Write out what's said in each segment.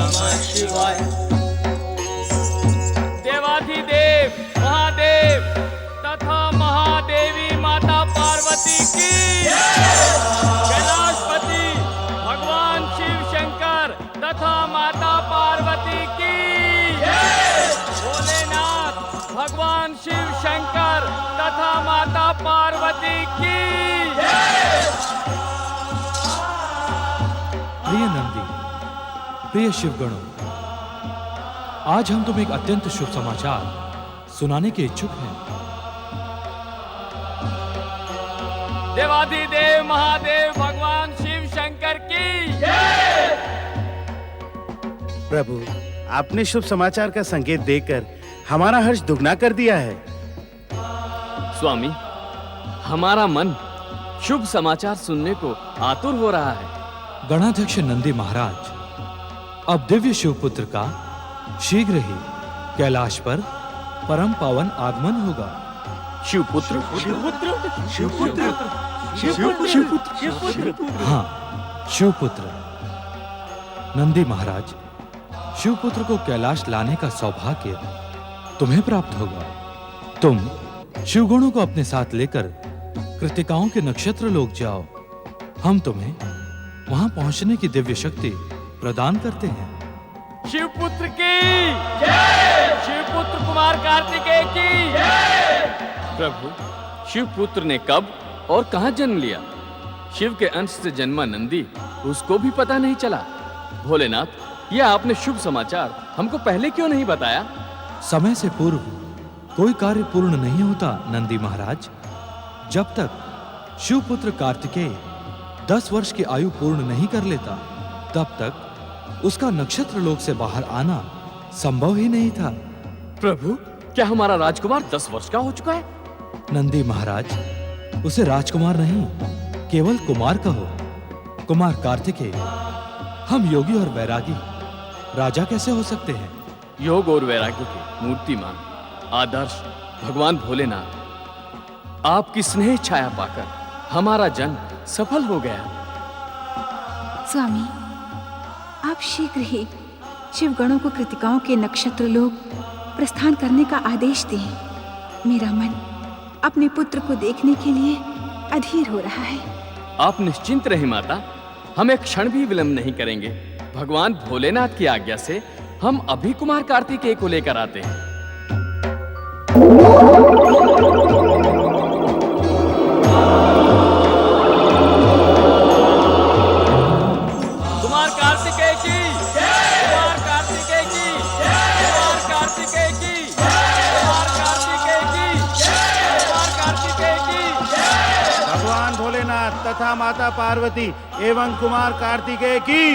नमः शिवाय। देवाधिदेव महादेव तथा महादेवी माता पार्वती की, कैलाशपति भगवान शिव शंकर तथा माता पार्वती की, भोलेनाथ भगवान शिव शंकर तथा माता पार्वती की। प्रिय नंदी, प्रिय शिवगणों, आज हम तुम्हें एक अत्यंत शुभ समाचार सुनाने के इच्छुक हैं। देवाधिदेव महादेव भगवान शिव शंकर की। प्रभु, आपने शुभ समाचार का संकेत देकर हमारा हर्ष दुगना कर दिया है। स्वामी, हमारा मन शुभ समाचार सुनने को आतुर हो रहा है। गणाध्यक्ष नंदी महाराज, अब दिव्य शिवपुत्र का शीघ्र ही कैलाश पर परम पावन आगमन होगा। शिवपुत्र? हाँ, शिवपुत्र। नंदी महाराज, शिवपुत्र को कैलाश लाने का सौभाग्य तुम्हें प्राप्त होगा। तुम शिवगणों को अपने साथ लेकर कृतिकाओं के नक्षत्र लोक जाओ। हम तुम्हें वहां पहुंचने की दिव्य शक्ति प्रदान करते हैं। शिवपुत्र की जय, शिवपुत्र कुमार कार्तिकेय की जय। प्रभु, शिवपुत्र ने कब और कहां जन्म लिया? शिव के अंश से जन्मा नंदी, उसको भी पता नहीं चला। भोलेनाथ, यह आपने शुभ समाचार हमको पहले क्यों नहीं बताया? समय से पूर्व कोई कार्य पूर्ण नहीं होता नंदी महाराज। जब तक शिवपुत्र कार्तिकेय 10 वर्ष की आयु पूर्ण नहीं कर लेता, तब तक उसका नक्षत्र लोक से बाहर आना संभव ही नहीं था। प्रभु, क्या हमारा राजकुमार 10 वर्ष का हो चुका है? नंदी महाराज, उसे राजकुमार नहीं, केवल कुमार कहो। कुमार कार्तिकेय, हम योगी और वैरागी राजा कैसे हो सकते हैं? योग और वैराग्य के मूर्तिमान आदर्श भगवान भोलेनाथ, आपकी स्नेह छाया पाकर हमारा जन्म सफल हो गया। स्वामी, आप शीघ्र ही शिवगणों को कृतिकाओं के नक्षत्र लोक प्रस्थान करने का आदेश दें। मेरा मन अपने पुत्र को देखने के लिए अधीर हो रहा है। आप निश्चिंत रहे माता, हम एक क्षण भी विलंब नहीं करेंगे। भगवान भोलेनाथ की आज्ञा से हम अभी कुमार कार्तिकेय को लेकर आते हैं। कुमार कार्तिकेय की जय, कुमार कार्तिकेय की जय, कुमार कार्तिकेय की जय, कुमार कार्तिकेय की जय, कुमार कार्तिकेय की जय। भगवान भोलेनाथ तथा माता पार्वती एवं कुमार कार्तिकेय की।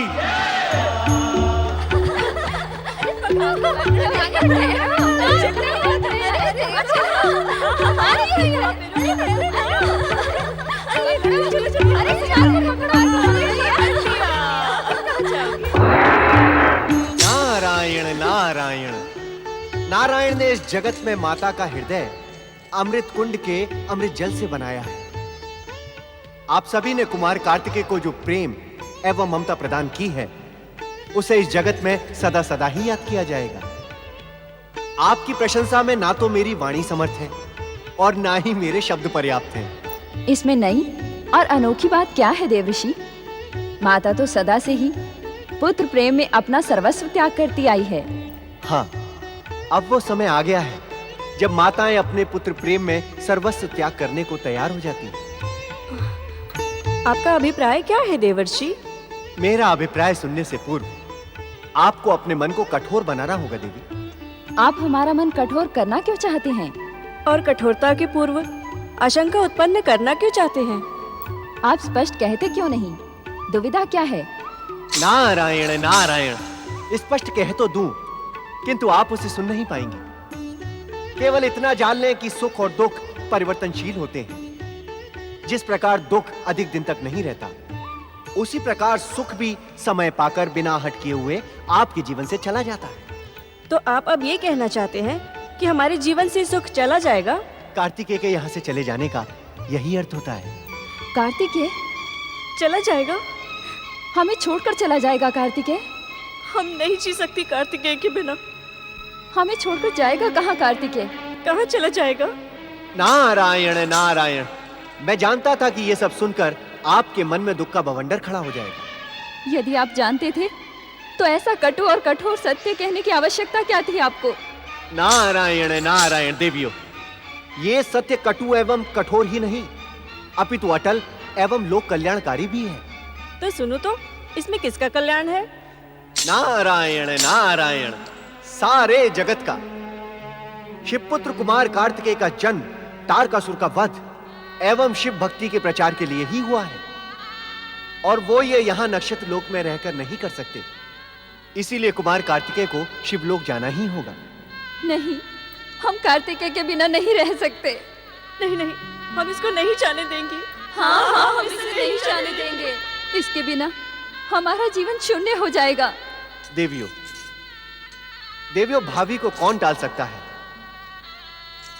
नारायण नारायण। नारायण ने इस जगत में माता का हृदय अमृत कुंड के अमृत जल से बनाया है। आप सभी ने कुमार कार्तिकेय को जो प्रेम एवं ममता प्रदान की है, उसे इस जगत में सदा सदा ही याद किया जाएगा। आपकी प्रशंसा में ना तो मेरी वाणी समर्थ है और ना ही मेरे शब्द पर्याप्त हैं। इसमें नई और अनोखी बात क्या है देवऋषि? माता तो सदा से ही पुत्र प्रेम में अपना सर्वस्व त्याग करती आई है। हाँ, अब वो समय आ गया है जब माताएं अपने पुत्र प्रेम में सर्वस्व त्याग करने को तैयार हो जाती हैं। आपका अभिप्राय क्या है देवर्षि? मेरा अभिप्राय सुनने से पूर्व आपको अपने मन को कठोर बनाना होगा देवी। आप हमारा मन कठोर करना क्यों चाहते हैं? और कठोरता के पूर्व आशंका उत्पन्न करना क्यों चाहते हैं? आप स्पष्ट कहते क्यों नहीं? दुविधा क्या है? नारायण नारायण, स्पष्ट कह तो दूं, किंतु आप उसे सुन नहीं पाएंगे। केवल इतना जान लें कि सुख और दुख परिवर्तनशील होते हैं। जिस प्रकार दुख अधिक दिन तक नहीं रहता, उसी प्रकार सुख भी समय पाकर बिना हट किए हुए आपके जीवन से चला जाता है। तो आप अब ये कहना चाहते हैं कि हमारे जीवन से सुख चला जाएगा? कार्तिकेय के यहाँ से चले जाने का यही अर्थ होता है। कार्तिकेय चला जाएगा? हमें छोड़कर चला जाएगा कार्तिकेय? हम नहीं जी सकती कार्तिकेय के बिना। हमें छोड़कर जाएगा कहाँ कार्तिकेय? कहाँ चला जाएगा? नारायण नारायण, मैं जानता था कि ये सब सुनकर आपके मन में दुख का बवंडर खड़ा हो जाएगा। यदि आप जानते थे तो ऐसा कटु और कठोर सत्य कहने की आवश्यकता क्या थी आपको? नारायण नारायण देवियों, ये सत्य कटु एवं कठोर ही नहीं, अपितु अटल एवं लोक कल्याणकारी भी है। तो सुनो तो, इसमें किसका कल्याण है? नारायण नारायण, सारे जगत का। शिवपुत्र कुमार कार्तिकेय का जन्म, तारकासुर का वध एवं शिव भक्ति के प्रचार के लिए ही हुआ है, और वो ये यहाँ नक्षत्र लोक में रहकर नहीं कर सकते। इसीलिए कुमार कार्तिकेय को शिवलोक जाना ही होगा। नहीं, हम कार्तिकेय के बिना नहीं रह सकते। नहीं नहीं, हम इसको नहीं जाने देंगे। हाँ हाँ, हम इसे नहीं जाने देंगे। इसके बिना हमारा जीवन शून्य हो जाएगा। देवियों, देवियों, भावी को कौन टाल सकता है?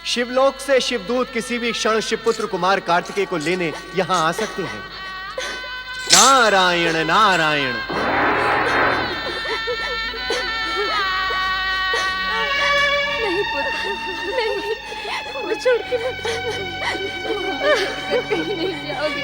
शिवलोक से शिवदूत किसी भी क्षण शिवपुत्र कुमार कार्तिकेय को लेने यहां आ सकते हैं। नारायण नारायण। नहीं पुत्र, नहीं, हमें छोड़ के मत कहीं नहीं जाओगे।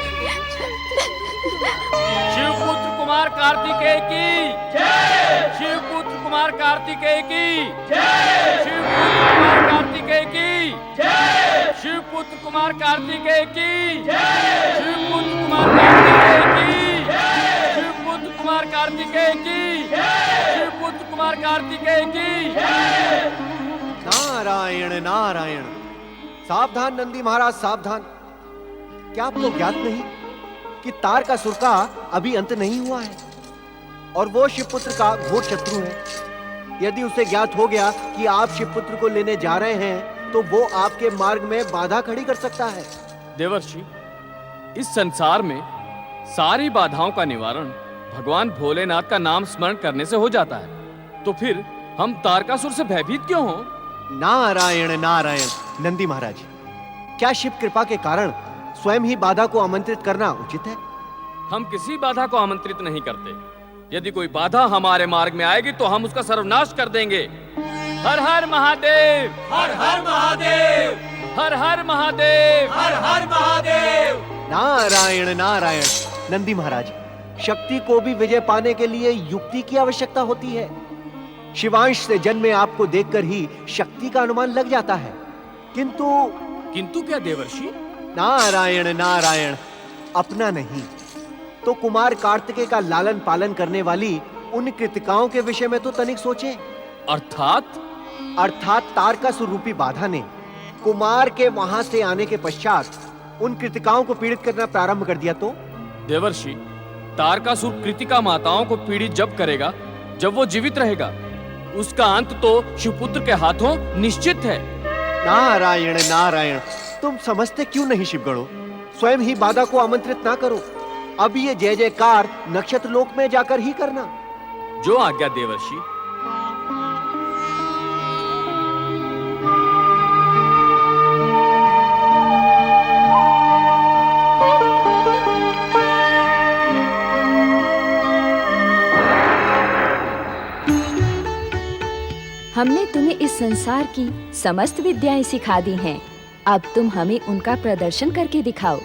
शिवपुत्र कुमार कार्तिकेय की जय। शिवपुत्र कुमार कार्तिकेय की जय। शिवपुत्र कुमार कार्तिकेय की जय। शिवपुत्र कुमार कार्तिकेय की जय। शिवपुत्र कुमार कार्तिकेय की जय। शिवपुत्र कुमार कार्तिकेय की जय। शिवपुत्र कुमार कार्तिकेय की जय। नारायण नारायण। सावधान नंदी महाराज, सावधान। क्या आपको ज्ञात नहीं कि तारकासुर का अभी अंत नहीं हुआ है, और वो शिवपुत्र का घोर शत्रु है। यदि उसे ज्ञात हो गया कि आप शिवपुत्र को लेने जा रहे हैं, तो वो आपके मार्ग में बाधा खड़ी कर सकता है। देवर्षि, इस संसार में सारी बाधाओं का निवारण भगवान भोलेनाथ का नाम स्मरण करने से हो जाता है, तो फिर हम तारकासुर से भयभीत क्यों हो? नारायण नारायण। नंदी महाराज, क्या शिव कृपा के कारण स्वयं ही बाधा को आमंत्रित करना उचित है? हम किसी बाधा को आमंत्रित नहीं करते। यदि कोई बाधा हमारे मार्ग में आएगी तो हम उसका सर्वनाश कर देंगे। हर हर महादेव, हर हर महादेव, हर हर महादेव, हर हर महादेव। नारायण नारायण। नंदी महाराज, शक्ति को भी विजय पाने के लिए युक्ति की आवश्यकता होती है। शिवांश से जन्मे आपको देखकर ही शक्ति का अनुमान लग जाता है, किंतु क्या देवर्षि? नारायण नारायण। अपना नहीं तो कुमार कार्तिकेय का लालन पालन करने वाली उन कृतिकाओं के विषय में तो तनिक सोचें। अर्थात तारकासुर रूपी बाधा ने कुमार के वहां से आने के पश्चात उन कृतिकाओं को पीड़ित करना प्रारंभ कर दिया तो? देवर्षि, तारकासुर कृतिका माताओं को पीड़ित जब करेगा जब वो जीवित रहेगा। उसका अंत तो शिवपुत्र के हाथों निश्चित है। नारायण नारायण। तुम समझते क्यों नहीं शिवगणों? स्वयं ही बाधा को आमंत्रित ना करो। अब ये जय जयकार नक्षत्र लोक में जाकर ही करना। जो आज्ञा देवर्षि। हमने तुम्हें इस संसार की समस्त विद्याएं सिखा दी हैं। अब तुम हमें उनका प्रदर्शन करके दिखाओ।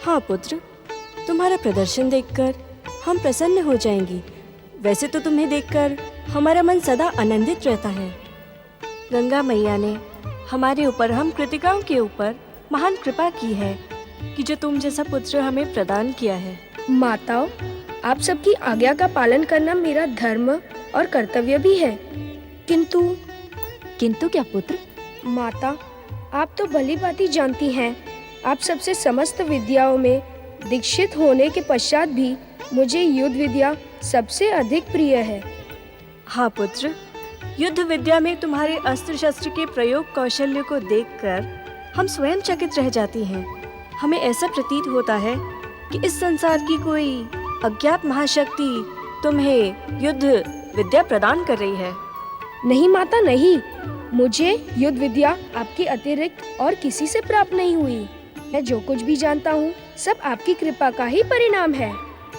हाँ पुत्र, तुम्हारा प्रदर्शन देखकर हम प्रसन्न हो जाएंगे। वैसे तो तुम्हें देखकर हमारा मन सदा आनंदित रहता है। गंगा मैया ने हमारे ऊपर, हम कृतिकाओं के ऊपर महान कृपा की है कि जो तुम जैसा पुत्र हमें प्रदान किया है। माताओं, आप सबकी आज्ञा का पालन करना मेरा धर्म और कर्तव्य भी है। किंतु क्या पुत्र? माता, आप तो भली भांति जानती हैं, आप सबसे समस्त विद्याओं में दीक्षित होने के पश्चात भी मुझे युद्ध विद्या सबसे अधिक प्रिय है। हाँ पुत्र, युद्ध विद्या में तुम्हारे अस्त्र शस्त्र के प्रयोग कौशल्य को देखकर हम स्वयं चकित रह जाती हैं। हमें ऐसा प्रतीत होता है कि इस संसार की कोई अज्ञात महाशक्ति तुम्हें युद्ध विद्या प्रदान कर रही है। नहीं माता, नहीं, मुझे युद्ध विद्या आपके अतिरिक्त और किसी से प्राप्त नहीं हुई। मैं जो कुछ भी जानता हूँ सब आपकी कृपा का ही परिणाम है।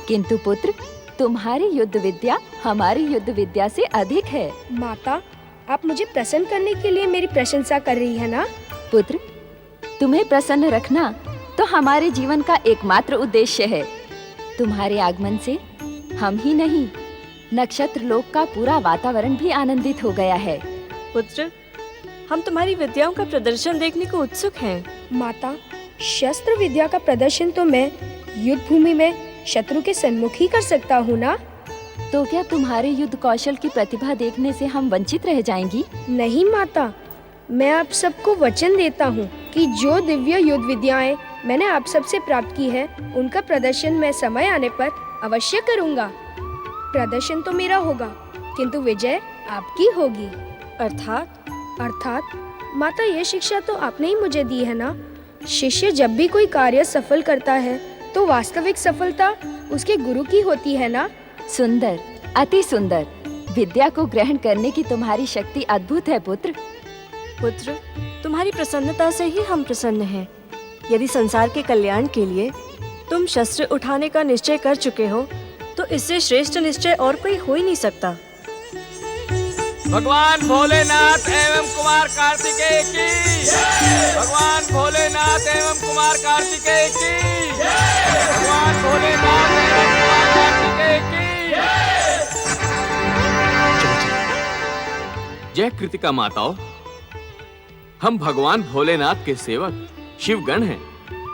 किंतु पुत्र, तुम्हारी युद्ध विद्या हमारी युद्ध विद्या से अधिक है। माता, आप मुझे प्रसन्न करने के लिए मेरी प्रशंसा कर रही है ना? पुत्र, तुम्हें प्रसन्न रखना तो हमारे जीवन का एकमात्र उद्देश्य है। तुम्हारे आगमन से हम ही नहीं, नक्षत्र लोक का पूरा वातावरण भी आनंदित हो गया है। पुत्र, हम तुम्हारी विद्याओं का प्रदर्शन देखने को उत्सुक हैं। माता, शस्त्र विद्या का प्रदर्शन तो मैं युद्ध भूमि में शत्रु के सन्मुख ही कर सकता हूँ ना? तो क्या तुम्हारे युद्ध कौशल की प्रतिभा देखने से हम वंचित रह जाएंगी? नहीं माता, मैं आप सबको वचन देता हूँ कि जो दिव्य युद्ध विद्याएं मैंने आप सबसे प्राप्त की है, उनका प्रदर्शन मैं समय आने पर अवश्य करूँगा। प्रदर्शन तो मेरा होगा, किंतु विजय आपकी होगी। अर्थात माता, ये शिक्षा तो आपने ही मुझे दी है ना? शिष्य जब भी कोई कार्य सफल करता है तो वास्तविक सफलता उसके गुरु की होती है ना? सुंदर, अति सुंदर। विद्या को ग्रहण करने की तुम्हारी शक्ति अद्भुत है पुत्र। पुत्र, तुम्हारी प्रसन्नता से ही हम प्रसन्न हैं। यदि संसार के कल्याण के लिए तुम शस्त्र उठाने का निश्चय कर चुके हो, तो इससे श्रेष्ठ निश्चय और कोई हो ही नहीं सकता। भगवान भोलेनाथ एवं कुमार कार्तिकेय की जय। भगवान भोलेनाथ एवं कुमार कार्तिकेय की जय। भगवान भोलेनाथ एवं कुमार कार्तिकेय की जय कृतिका माताओं, हम भगवान भोलेनाथ के सेवक शिवगण हैं।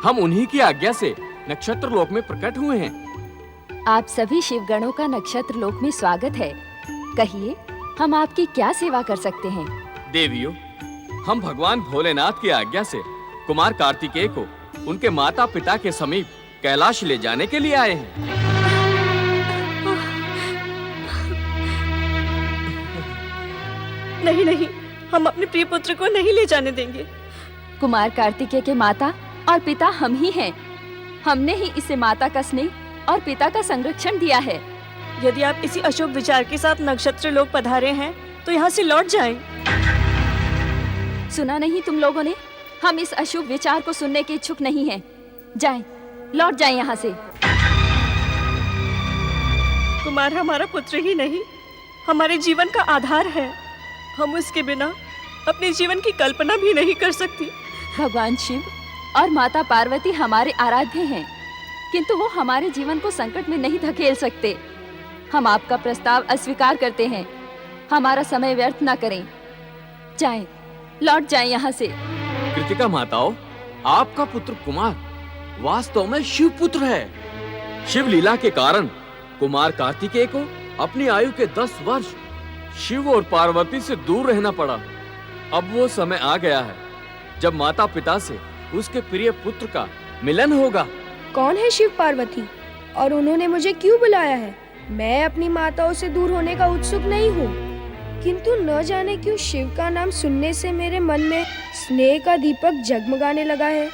हम उन्हीं की आज्ञा से नक्षत्र लोक में प्रकट हुए हैं। आप सभी शिवगणों का नक्षत्र लोक में स्वागत है। कहिए, हम आपकी क्या सेवा कर सकते हैं? देवियों, हम भगवान भोलेनाथ की आज्ञा से कुमार कार्तिकेय को उनके माता पिता के समीप कैलाश ले जाने के लिए आए हैं। नहीं नहीं, हम अपने प्रिय पुत्र को नहीं ले जाने देंगे। कुमार कार्तिकेय के माता और पिता हम ही हैं। हमने ही इसे माता का स्नेह और पिता का संरक्षण दिया है। यदि आप इसी अशुभ विचार के साथ नक्षत्र लोक पधारे हैं, तो यहाँ से लौट जाएं। सुना नहीं तुम लोगों ने? हम इस अशुभ विचार को सुनने के इच्छुक नहीं हैं। जाएं, लौट जाएं यहाँ से। कुमार हमारा पुत्र ही नहीं, हमारे जीवन का आधार है। हम उसके बिना अपने जीवन की कल्पना भी नहीं कर सकती। भगवान शिव और माता पार्वती हमारे आराध्य हैं, किंतु वो हमारे जीवन को संकट में नहीं धकेल सकते। हम आपका प्रस्ताव अस्वीकार करते हैं। हमारा समय व्यर्थ न करें। जाएं, लौट जाएं यहाँ से। कृतिका माताओं, आपका पुत्र कुमार वास्तव में शिव पुत्र है। शिव लीला के कारण कुमार कार्तिकेय को अपनी आयु के 10 वर्ष शिव और पार्वती से दूर रहना पड़ा। अब वो समय आ गया है जब माता पिता से उसके प्रिय पुत्र का मिलन होगा। कौन है शिव पार्वती और उन्होंने मुझे क्यों बुलाया है? मैं अपनी माताओं से दूर होने का उत्सुक नहीं हूँ, किंतु न जाने क्यों शिव का नाम सुनने से मेरे मन में स्नेह का दीपक जगमगाने लगा है।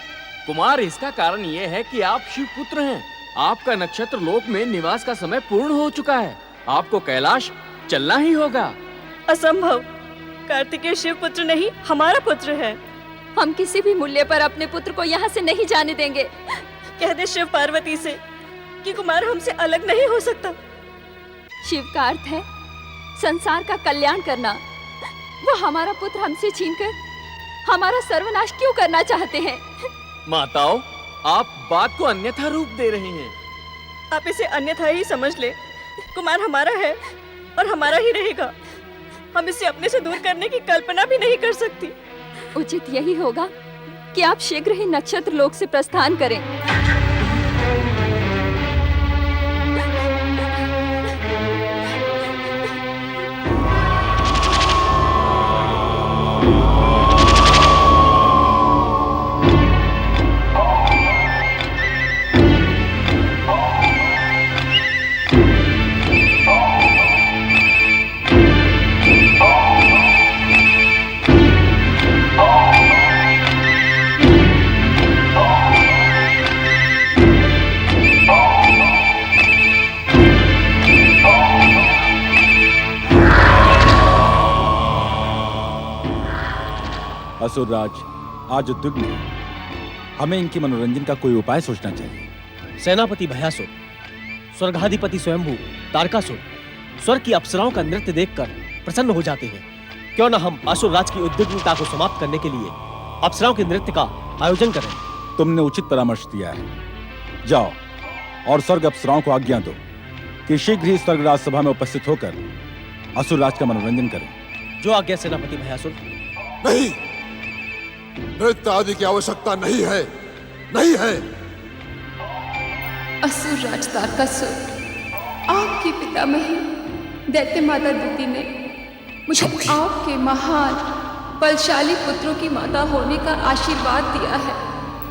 कुमार, इसका कारण ये है कि आप शिव पुत्र हैं। आपका नक्षत्र लोक में निवास का समय पूर्ण हो चुका है। आपको कैलाश चलना ही होगा। असंभव। कार्तिकेय शिव पुत्र नहीं, हमारा पुत्र है। हम किसी भी मूल्य पर अपने पुत्र को यहाँ से नहीं जाने देंगे। कह दे शिव पार्वती से कि कुमार हमसे अलग नहीं हो सकता। शिव का अर्थ है संसार का कल्याण करना। वो हमारा पुत्र हमसे छीनकर हमारा सर्वनाश क्यों करना चाहते हैं? माताओं, आप बात को अन्यथा रूप दे रही हैं। आप इसे अन्यथा ही समझ ले। कुमार हमारा है और हमारा ही रहेगा। हम इसे अपने से दूर करने की कल्पना भी नहीं कर सकती। उचित यही होगा कि आप शीघ्र ही नक्षत्र लोक से प्रस्थान करें। असुरराज आज उद्विग्न है। हमें इनके मनोरंजन का कोई उपाय सोचना चाहिए। सेनापति भयासुर, स्वर्गाधिपति स्वयंभू तारकासुर स्वर्ग की अप्सराओं का नृत्य देखकर प्रसन्न हो जाते हैं। क्यों न हम असुर राज की उद्विग्नता को समाप्त करने के लिए अप्सराओं के नृत्य का आयोजन करें। तुमने उचित परामर्श दिया है। जाओ और स्वर्ग अप्सराओं को आज्ञा दो कि शीघ्र ही स्वर्गराज सभा में उपस्थित होकर असुर राज का मनोरंजन करें। जो आज्ञा सेनापति भयासुर। नहीं, नृत्य आदि की आवश्यकता नहीं है, नहीं है। असुर राज तारकासुर, आपकी पितामही दैत्य माता दिति ने मुझे आपके महान बलशाली पुत्रों की माता होने का आशीर्वाद दिया है,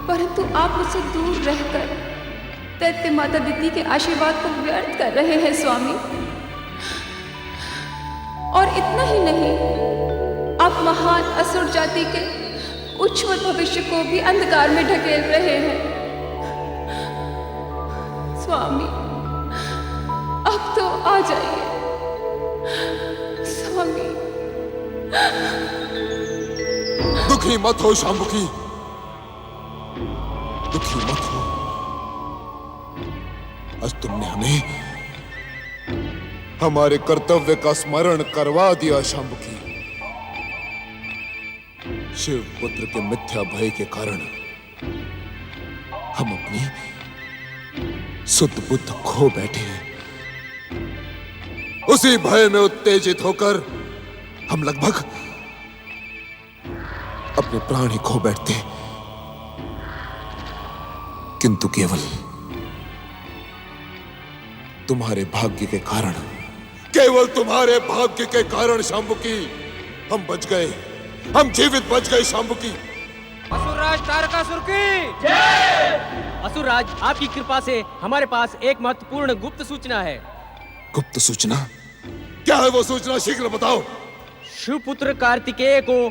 परंतु आप मुझसे दूर रहकर दैत्य माता दिति के आशीर्वाद को व्यर्थ कर रहे हैं स्वामी। और इतना ही नहीं, आप महान असुर जाति के उज्जवल भविष्य को भी अंधकार में ढकेल रहे हैं। स्वामी, अब तो आ जाइए स्वामी। दुखी मत हो शांबुकी, दुखी मत हो। आज तुमने हमें हमारे कर्तव्य का स्मरण करवा दिया शांबुकी। शिव पुत्र के मिथ्या भय के कारण हम अपनी शुद्ध बुद्ध खो बैठे हैं। उसी भय में उत्तेजित होकर हम लगभग अपने प्राण ही खो बैठते, किंतु केवल तुम्हारे भाग्य के कारण, केवल तुम्हारे भाग्य के कारण शांबुकी हम बच गए, हम जीवित बच गए शांबुकी। असुरराज तारकासुर की जय। असुरराज, आपकी कृपा से हमारे पास एक महत्वपूर्ण गुप्त सूचना है। गुप्त सूचना? क्या है वो सूचना? शीघ्र बताओ। शिवपुत्र कार्तिकेय को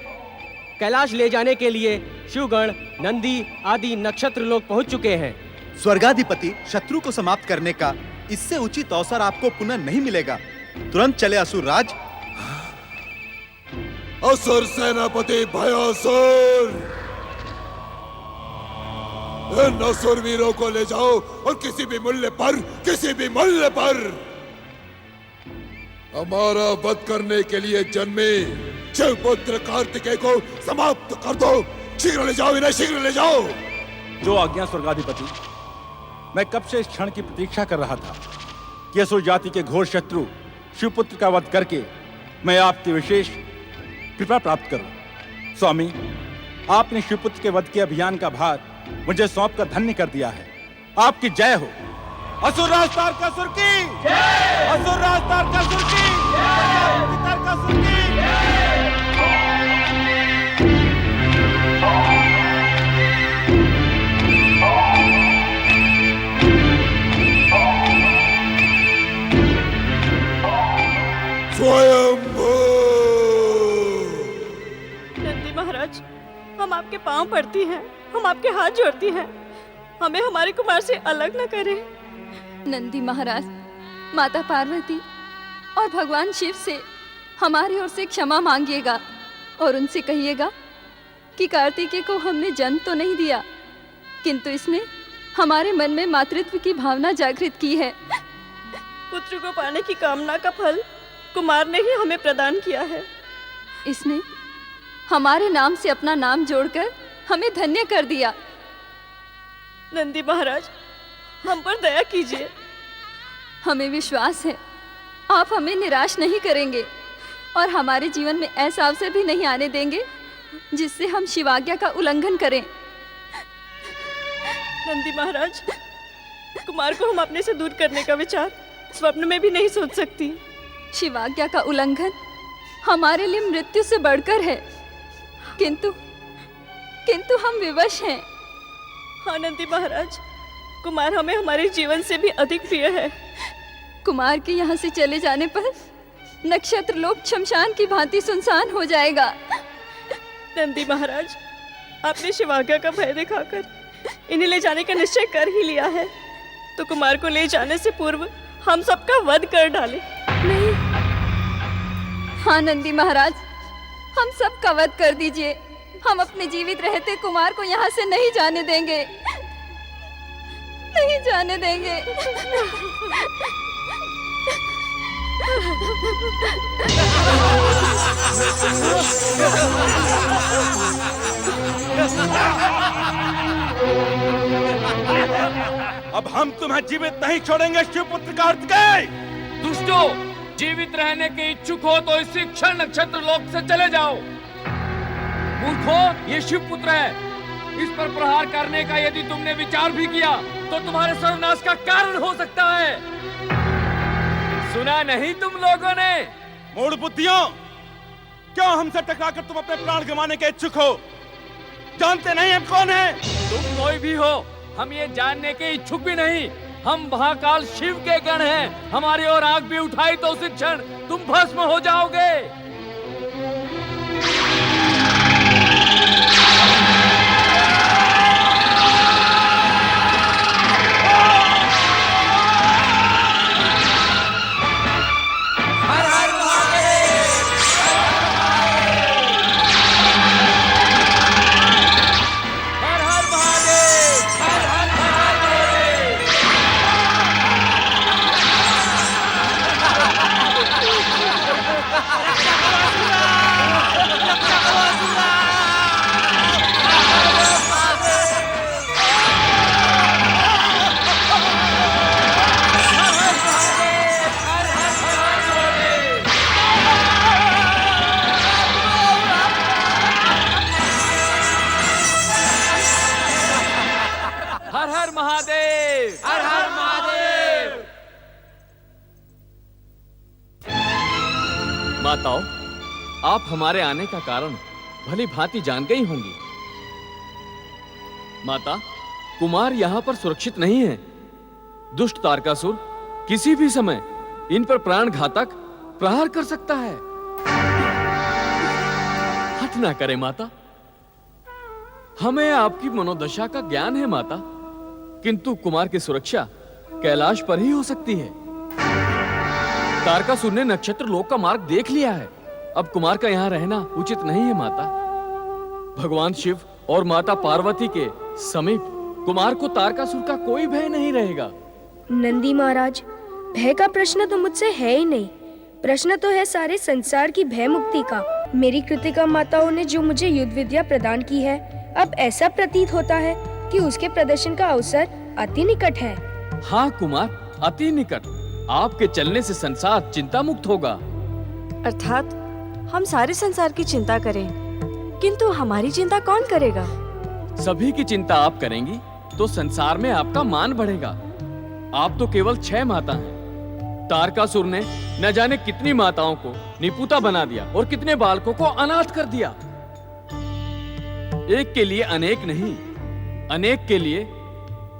कैलाश ले जाने के लिए शिवगण, नंदी आदि नक्षत्र लोग पहुंच चुके हैं। स्वर्गाधिपति, शत्रु को समाप्त करने का इससे उचित अवसर आपको पुनः नहीं मिलेगा। तुरंत चले असुर राज। असुर सेनापति भयासुर, इन असुर वीरों को ले जाओ और किसी भी मूल्य पर हमारा वध करने के लिए जन्मे शिवपुत्र कार्तिकेय को समाप्त कर दो। शीघ्र ले जाओ इन्हें, शीघ्र ले जाओ। जो आज्ञा स्वर्गाधिपति। मैं कब से इस क्षण की प्रतीक्षा कर रहा था कि असुर जाति के घोर शत्रु शिवपुत्र का वध करके मैं आपकी विशेष कृपा प्राप्त करूं। स्वामी, आपने शिवपुत्र के वध के अभियान का भार मुझे सौंप कर धन्य कर दिया है। आपकी जय हो। असुर राज तारकासुर की जय। असुर राज तारकासुर की जय। तारकासुर की स्वयंभू। नंदी महाराज, हम आपके पांव पड़ती हैं, हम आपके हाथ जोड़ती हैं, हमें हमारे कुमार से अलग न करें। नंदी महाराज, माता पार्वती और भगवान शिव से हमारी ओर से क्षमा मांगिएगा और उनसे कहिएगा कि कार्तिकेय को हमने जन्म तो नहीं दिया, किंतु इसने हमारे मन में मातृत्व की भावना जागृत की है। पुत्र को पाने की कामना का फल कुमार ने ही हमें प्रदान किया है। इसने हमारे नाम से अपना नाम जोड़कर हमें धन्य कर दिया। नंदी महाराज, हम पर दया कीजिए। हमें विश्वास है आप हमें निराश नहीं करेंगे और हमारे जीवन में ऐसा अवसर भी नहीं आने देंगे जिससे हम शिवाज्ञा का उल्लंघन करें। नंदी महाराज, कुमार को हम अपने से दूर करने का विचार स्वप्न में भी नहीं सोच सकती। शिवाज्ञा का उल्लंघन हमारे लिए मृत्यु से बढ़कर है, किंतु हम विवश हैं। हाँ नंदी महाराज, कुमार हमें हमारे जीवन से भी अधिक प्रिय है। कुमार के यहाँ से चले जाने पर नक्षत्र लोक शमशान की भांति सुनसान हो जाएगा। नंदी महाराज, आपने शिवाज्ञा का भय दिखाकर इन्हें ले जाने का निश्चय कर ही लिया है, तो कुमार को ले जाने से पूर्व हम सबका वध कर डालें। नहीं, हाँ नंदी महाराज, हम सबका वध कर दीजिए। हम अपने जीवित रहते कुमार को यहाँ से नहीं जाने देंगे। नहीं जाने देंगे। अब हम तुम्हें जीवित नहीं छोड़ेंगे शिवपुत्र कार्तिकेय। दुष्टों, जीवित रहने के इच्छुक हो तो इसी क्षण नक्षत्र लोक से चले जाओ। मूर्खों, ये शिवपुत्र है। इस पर प्रहार करने का यदि तुमने विचार भी किया तो तुम्हारे सर्वनाश का कारण हो सकता है। सुना नहीं तुम लोगों ने? मूढ़ बुद्धियों, क्यों हमसे टकराकर तुम अपने प्राण गंवाने के इच्छुक हो? जानते नहीं हम कौन हैं? तुम कोई भी हो, हम ये जानने के इच्छुक भी नहीं। हम महाकाल शिव के गण हैं। हमारी ओर आग भी उठाई तो उसी क्षण तुम भस्म हो जाओगे। हर हर महादेव, हर हर महादेव। माताओं, आप हमारे आने का कारण भली भांति जान गई होंगी। माता, कुमार यहाँ पर सुरक्षित नहीं है। दुष्ट तारकासुर किसी भी समय इन पर प्राण घातक प्रहार कर सकता है। हट ना करे माता। हमें आपकी मनोदशा का ज्ञान है माता, किंतु कुमार की सुरक्षा कैलाश पर ही हो सकती है। तारकासुर ने नक्षत्र लोक का मार्ग देख लिया है। अब कुमार का यहाँ रहना उचित नहीं है माता। भगवान शिव और माता पार्वती के समीप कुमार को तारकासुर का कोई भय नहीं रहेगा। नंदी महाराज, भय का प्रश्न तो मुझसे है ही नहीं। प्रश्न तो है सारे संसार की भय मुक्ति का। मेरी कृतिका माताओं ने जो मुझे युद्ध विद्या प्रदान की है, अब ऐसा प्रतीत होता है कि उसके प्रदर्शन का अवसर अति निकट है। हाँ कुमार, अति निकट। आपके चलने से संसार चिंता मुक्त होगा। अर्थात हम सारे संसार की चिंता करें, किंतु हमारी चिंता कौन करेगा? सभी की चिंता आप करेंगी तो संसार में आपका मान बढ़ेगा। आप तो केवल 6 माता हैं। तारकासुर ने न जाने कितनी माताओं को निपुता बना दिया और कितने बालकों को अनाथ कर दिया। एक के लिए अनेक नहीं, अनेक के लिए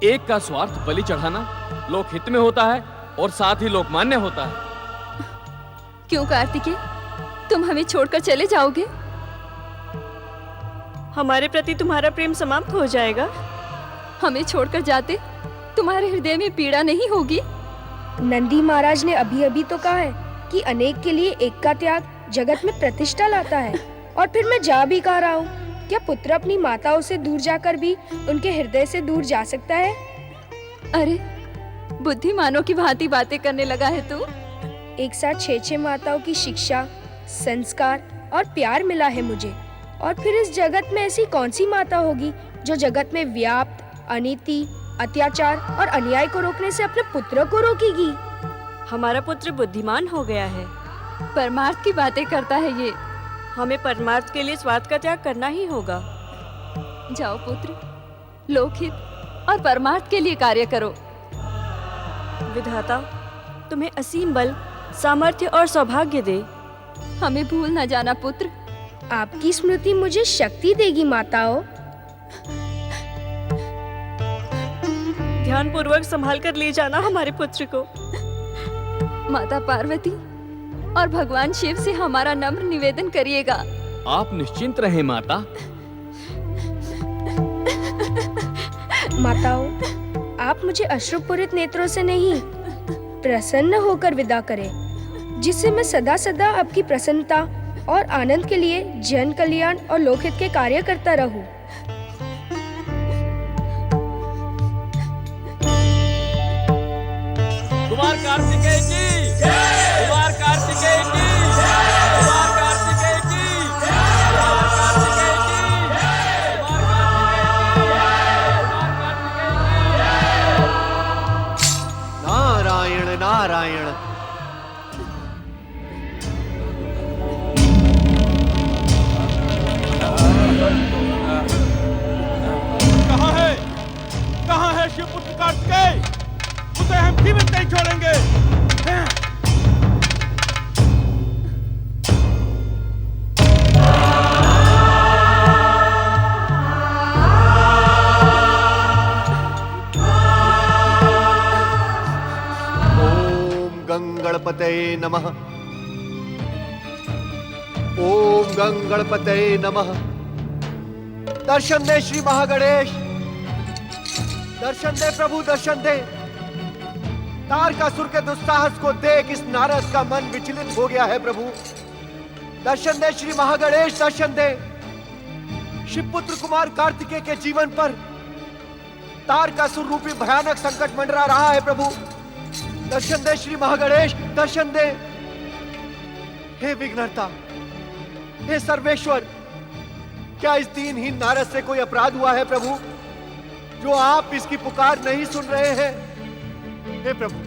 एक का स्वार्थ बलि चढ़ाना लोक हित में होता है और साथ ही लोकमान्य होता है। क्यों कार्तिकेय, तुम हमें छोड़कर चले जाओगे? हमारे प्रति तुम्हारा प्रेम समाप्त हो जाएगा। हमें छोड़कर जाते तुम्हारे हृदय में पीड़ा नहीं होगी? नंदी महाराज ने अभी अभी तो कहा है कि अनेक के लिए एक का त्याग जगत में प्रतिष्ठा लाता है। और फिर मैं जा भी कह रहा हूँ, क्या पुत्र अपनी माताओं से दूर जाकर भी उनके हृदय से दूर जा सकता है? अरे, बुद्धिमानों की भांति बातें करने लगा है तू। एक साथ 6 माताओं की शिक्षा, संस्कार और प्यार मिला है मुझे। और फिर इस जगत में ऐसी कौन सी माता होगी जो जगत में व्याप्त अनीति, अत्याचार और अन्याय को रोकने से अपने पुत्र को रोकेगी? हमारा पुत्र बुद्धिमान हो गया है। परमार्थ की बातें करता है ये। हमें परमार्थ के लिए स्वार्थ का त्याग करना ही होगा। जाओ पुत्र, लोकहित और परमार्थ के लिए कार्य करो। विधाता तुम्हें असीम बल, सामर्थ्य और सौभाग्य दे। हमें भूल न जाना पुत्र। आपकी स्मृति मुझे शक्ति देगी माताओं। ध्यान पूर्वक संभाल कर ले जाना हमारे पुत्र को। माता पार्वती और भगवान शिव से हमारा नम्र निवेदन करिएगा। आप निश्चिंत रहे माता। माताओं, आप मुझे अश्रुपूरित नेत्रों से नहीं, प्रसन्न होकर विदा करें, जिससे मैं सदा सदा आपकी प्रसन्नता और आनंद के लिए जन कल्याण और लोकहित के कार्य करता रहूं। कुमार कार्तिकेय की कुमार कार्तिकेय की कुमार कार्तिकेय की कुमार कार्तिकेय की नारायण नारायण। कहाँ है शिवपुत्र कार्तिकेय? उसे हम जीवित नहीं छोड़ेंगे। ओम गंगणपतये नमः। ओम गंगणपतये नमः। दर्शन दे श्री महागणेश, दर्शन दे प्रभु, दर्शन दे। तारकासुर के दुस्साहस को देख इस नारद का मन विचलित हो गया है प्रभु। दर्शन दे श्री महागणेश, दर्शन दे। शिवपुत्र कुमार कार्तिकेय के जीवन पर तारकासुर रूपी भयानक संकट मंडरा रहा है प्रभु। दर्शन दे श्री महागणेश, दर्शन दे। हे विघ्नहर्ता, हे सर्वेश्वर, क्या इस दीनहीन नारद से कोई अपराध हुआ है प्रभु, जो आप इसकी पुकार नहीं सुन रहे हैं? हे प्रभु,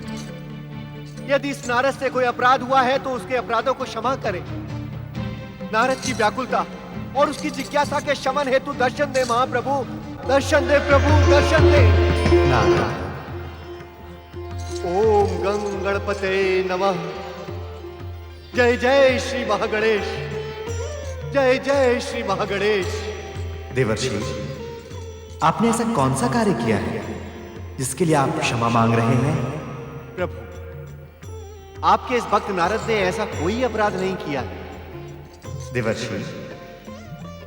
यदि इस नारद से कोई अपराध हुआ है तो उसके अपराधों को क्षमा करें। नारद की व्याकुलता और उसकी जिज्ञासा के शमन हेतु दर्शन दे महाप्रभु, दर्शन दे प्रभु, दर्शन दे। नारायण। ओम गंगणपतये नमः। जय जय श्री महागणेश, जय जय श्री महागणेश। देवर्षि, आपने ऐसा कौन सा कार्य किया है जिसके लिए आप क्षमा मांग रहे हैं? प्रभु, आपके इस भक्त नारद ने ऐसा कोई अपराध नहीं किया है। देवर्षि,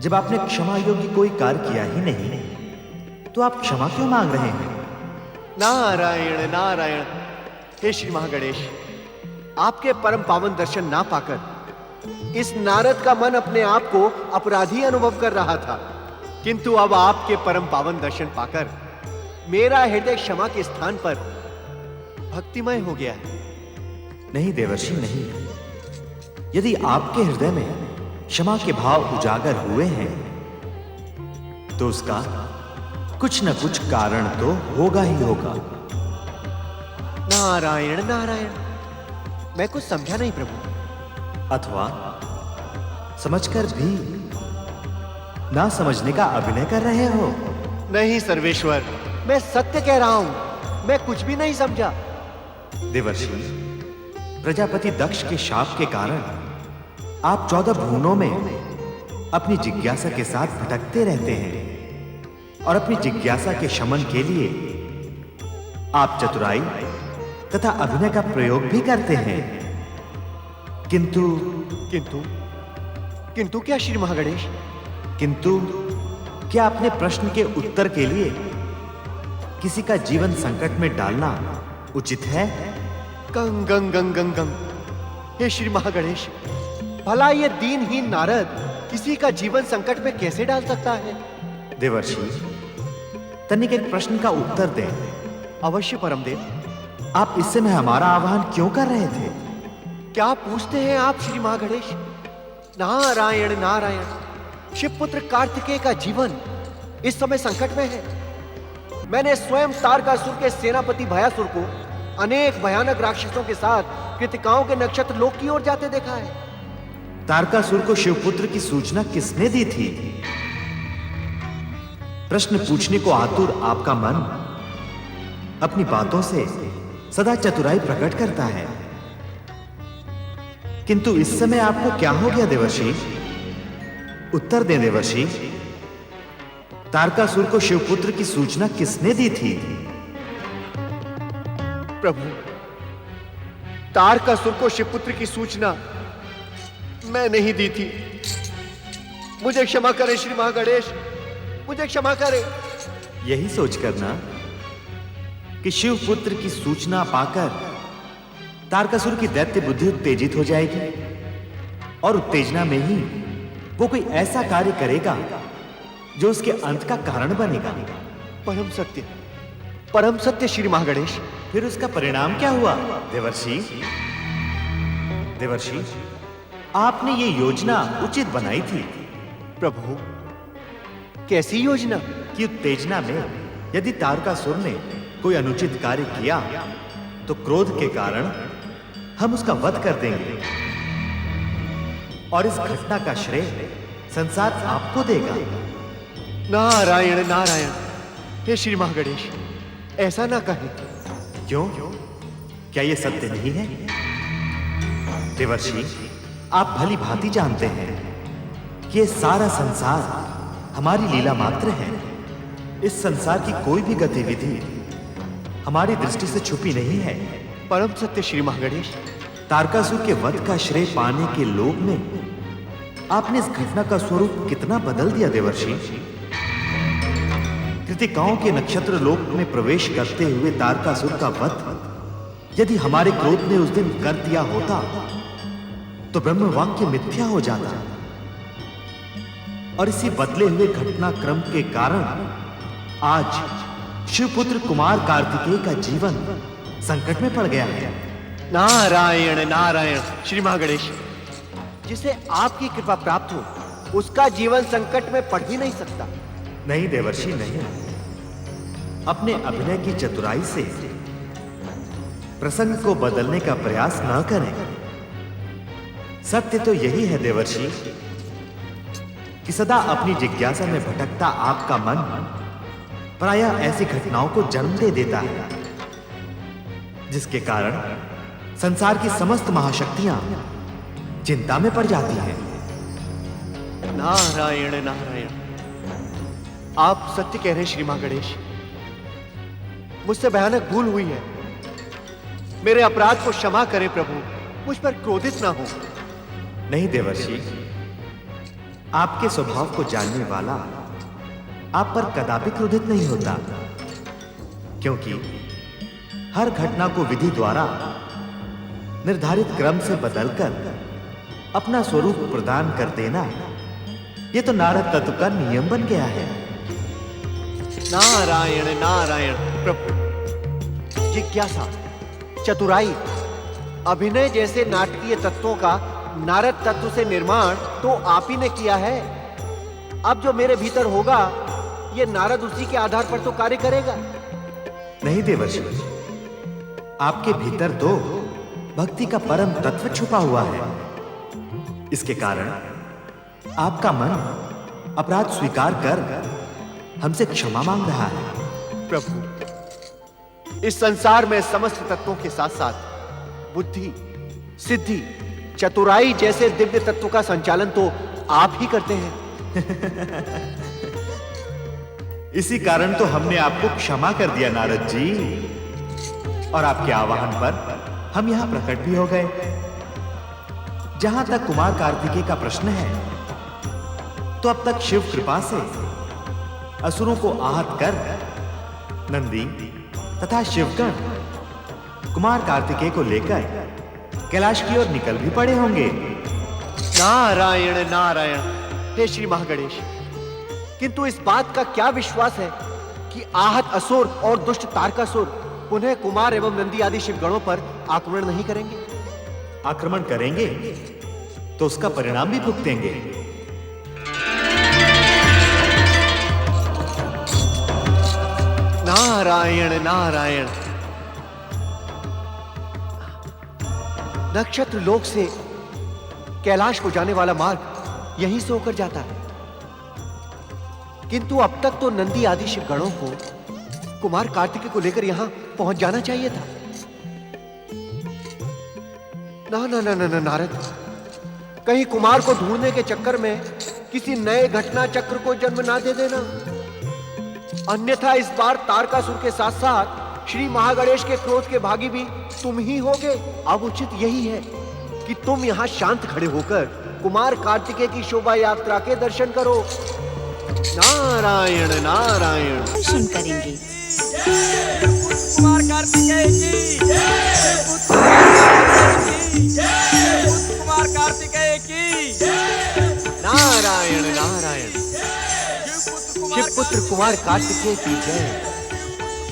जब आपने क्षमा योग्य कोई कार्य किया ही नहीं तो आप क्षमा क्यों मांग रहे हैं? नारायण नारायण। हे श्री महागणेश, आपके परम पावन दर्शन ना पाकर इस नारद का मन अपने आप को अपराधी अनुभव कर रहा था, किंतु अब आपके परम पावन दर्शन पाकर मेरा हृदय क्षमा के स्थान पर भक्तिमय हो गया है। नहीं देवर्षि, नहीं। यदि आपके हृदय में क्षमा के भाव उजागर हुए हैं तो उसका कुछ न कुछ कारण तो होगा ही होगा। नारायण नारायण। मैं कुछ समझा नहीं प्रभु। अथवा समझकर भी ना समझने का अभिनय कर रहे हो? नहीं सर्वेश्वर, मैं सत्य कह रहा हूं, मैं कुछ भी नहीं समझा। देवर्षि, प्रजापति दक्ष के शाप के कारण आप 14 भुवनों में अपनी जिज्ञासा के साथ भटकते रहते हैं और अपनी जिज्ञासा के शमन के लिए आप चतुराई तथा अभिनय का प्रयोग भी करते हैं। किंतु किंतु किंतु क्या श्री महागणेश? किंतु क्या अपने प्रश्न के उत्तर के लिए किसी का जीवन संकट में डालना उचित है? गंग गंग गंग गंग गंग। हे श्री महागणेश, भला ये दीनहीन नारद किसी का जीवन संकट में कैसे डाल सकता है? देवर्षि, तनिक एक प्रश्न का उत्तर दें। अवश्य परमदेव। आप इस समय हमारा आह्वान क्यों कर रहे थे? क्या पूछते हैं आप श्री महागणेश? नारायण नारायण। शिवपुत्र कार्तिकेय का जीवन इस समय संकट में है। मैंने स्वयं तारकासुर के सेनापति भयासुर को अनेक भयानक राक्षसों के साथ कृतिकाओं के नक्षत्र लोक की ओर जाते देखा है। तारकासुर को शिवपुत्र की सूचना किसने दी थी? प्रश्न पूछने को आतुर आपका मन अपनी बातों से सदा चतुराई प्रकट करता है, किंतु इस समय आपको क्या हो गया देवर्षि? उत्तर दें देवर्षि। तारकासुर को शिवपुत्र की सूचना किसने दी थी? प्रभु, तारकासुर को शिवपुत्र की सूचना मैं नहीं दी थी। मुझे क्षमा करें श्री महागणेश, मुझे क्षमा करें। यही सोचकर ना कि शिवपुत्र की सूचना पाकर तारकासुर की दैत्य बुद्धि उत्तेजित हो जाएगी और उत्तेजना में ही वो कोई ऐसा कार्य करेगा जो उसके अंत का कारण बनेगा। परम सत्य श्री महागणेश। फिर उसका परिणाम क्या हुआ देवर्षि? देवर्षि, आपने ये योजना उचित बनाई थी। प्रभु, कैसी योजना? कि उत्तेजना में यदि तारकासुर ने कोई अनुचित कार्य किया तो क्रोध के कारण हम उसका वध कर देंगे और इस घटना का श्रेय संसार आपको देगा। नारायण नारायण, हे श्री महागणेश, ऐसा ना कहें। क्यों? क्या यह सत्य नहीं है? देवर्षि, आप भली भांति जानते हैं कि ये सारा संसार हमारी लीला मात्र है। इस संसार की कोई भी गतिविधि हमारी दृष्टि से छुपी नहीं है। परम सत्य श्री महागणेश। तारकासुर के वध का श्रेय पाने के लोभ में आपने इस घटना का स्वरूप कितना बदल दिया देवर्षि। कृतिकाओं के नक्षत्र लोक में प्रवेश करते हुए तारकासुर का वध यदि हमारे क्रोध ने उस दिन कर दिया होता तो ब्रह्म वाक्य मिथ्या हो जाता और इसी बदले हुए घटनाक्रम के कारण आज शिवपुत्र कुमार कार्तिकेय का जीवन संकट में पड़ गया है। नारायण नारायण श्री महागणेश, जिसे आपकी कृपा प्राप्त हो उसका जीवन संकट में पड़ ही नहीं सकता। नहीं देवर्षि, नहीं। अपने अभिनय की चतुराई से प्रसंग को बदलने का प्रयास न करें। सत्य तो यही है देवर्षि कि सदा अपनी जिज्ञासा में भटकता आपका मन प्रायः ऐसी घटनाओं को जन्म दे देता है जिसके कारण संसार की समस्त महाशक्तियां चिंता में पड़ जाती हैं। नारायण नारायण, आप सत्य कह रहे श्री महागणेश। मुझसे भयानक भूल हुई है। मेरे अपराध को क्षमा करें प्रभु, मुझ पर क्रोधित ना हो। नहीं देवर्षि, आपके स्वभाव को जानने वाला आप पर कदापि क्रोधित नहीं होता, क्योंकि हर घटना को विधि द्वारा निर्धारित क्रम से बदलकर अपना स्वरूप प्रदान कर देना यह तो नारद तत्व का नियम बन गया है। नारायण नारायण प्रभु, जिज्ञासा, चतुराई, अभिनय जैसे नाटकीय तत्वों का नारद तत्व से निर्माण तो आप ही ने किया है। अब जो मेरे भीतर होगा ये नारद उसी के आधार पर तो कार्य करेगा। नहीं देवर्षि, आपके भीतर तो भक्ति का परम तत्व छुपा हुआ है। इसके कारण आपका मन अपराध स्वीकार कर हमसे क्षमा मांग रहा है। प्रभु, इस संसार में समस्त तत्वों के साथ साथ बुद्धि, सिद्धि, चतुराई जैसे दिव्य तत्व का संचालन तो आप ही करते हैं। इसी कारण तो हमने आपको क्षमा कर दिया नारद जी, और आपके आह्वान पर हम यहां प्रकट भी हो गए। जहां तक कुमार कार्तिकेय का प्रश्न है, तो अब तक शिव कृपा से असुरों को आहत कर नंदी तथा शिवगण कुमार कार्तिकेय को लेकर कैलाश की ओर निकल भी पड़े होंगे। नारायण नारायण, हे श्री महागणेश, किंतु इस बात का क्या विश्वास है कि आहत असुर और दुष्ट तारकासुर पुनः कुमार एवं नंदी आदि शिवगणों पर आक्रमण नहीं करेंगे? आक्रमण करेंगे तो उसका परिणाम भी भुगतेंगे। नारायण नारायण, नक्षत्र लोक से कैलाश को जाने वाला मार्ग यहीं से होकर जाता है, किंतु अब तक तो नंदी आदि शिवगणों को कुमार कार्तिकेय को लेकर यहां पहुंच जाना चाहिए था। ना ना ना ना नारद, कहीं कुमार को ढूंढने के चक्कर में किसी नए घटना चक्र को जन्म ना दे देना, अन्यथा इस बार तारकासुर के साथ साथ श्री महागणेश के क्रोध के भागी भी तुम ही होगे। अब उचित यही है कि तुम यहाँ शांत खड़े होकर कुमार कार्तिकेय की शोभा यात्रा के दर्शन करो। नारायण नारायण। दर्शन करेंगे। कुमार कार्तिकेय की जय, कुमार कार्तिकेय की जय। नारायण नारायण। शिवपुत्र कुमार कार्तिकेय की जय।